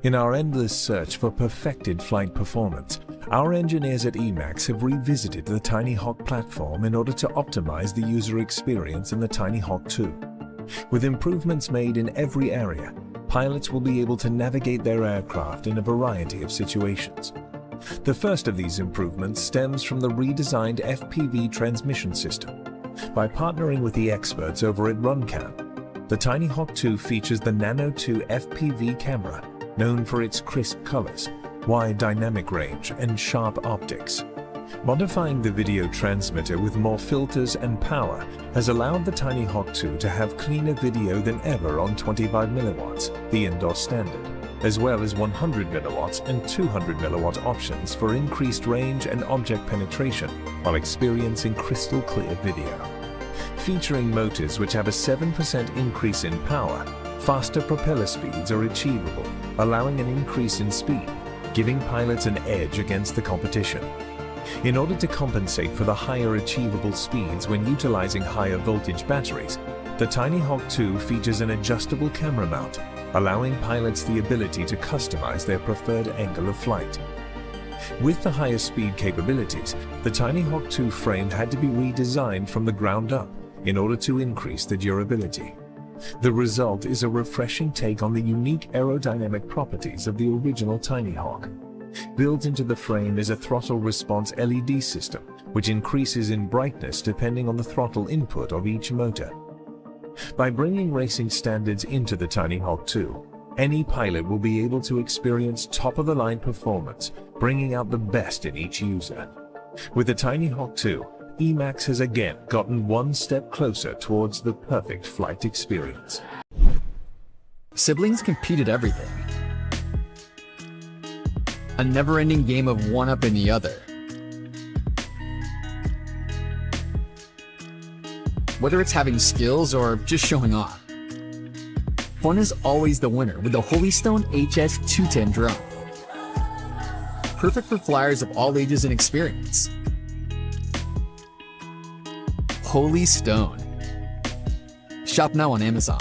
In our endless search for perfected flight performance, our engineers at EMAX have revisited the Tinyhawk platform in order to optimize the user experience in the Tinyhawk 2. With improvements made in every area, pilots will be able to navigate their aircraft in a variety of situations. The first of these improvements stems from the redesigned FPV transmission system. By partnering with the experts over at RunCam, the Tinyhawk 2 features the Nano 2 FPV camera, known for its crisp colors, wide dynamic range, and sharp optics. Modifying the video transmitter with more filters and power has allowed the Tinyhawk 2 to have cleaner video than ever on 25mW, the indoor standard, as well as 100mW and 200mW options for increased range and object penetration while experiencing crystal clear video. Featuring motors which have a 7% increase in power, faster propeller speeds are achievable, allowing an increase in speed, giving pilots an edge against the competition. In order to compensate for the higher achievable speeds when utilizing higher voltage batteries, the Tinyhawk 2 features an adjustable camera mount, allowing pilots the ability to customize their preferred angle of flight. With the higher speed capabilities, the Tinyhawk 2 frame had to be redesigned from the ground up in order to increase the durability. The result is a refreshing take on the unique aerodynamic properties of the original Tinyhawk. Built into the frame is a throttle response LED system, which increases in brightness depending on the throttle input of each motor. By bringing racing standards into the Tinyhawk 2, any pilot will be able to experience top-of-the-line performance, bringing out the best in each user. With the Tinyhawk 2, EMAX has again gotten one step closer towards the perfect flight experience. Siblings compete at everything. A never-ending game of one-upping the other. Whether it's having skills or just showing off. Fun is always the winner with the Holyton HS210 drone. Perfect for flyers of all ages and experience. Holy Stone. Shop now on Amazon.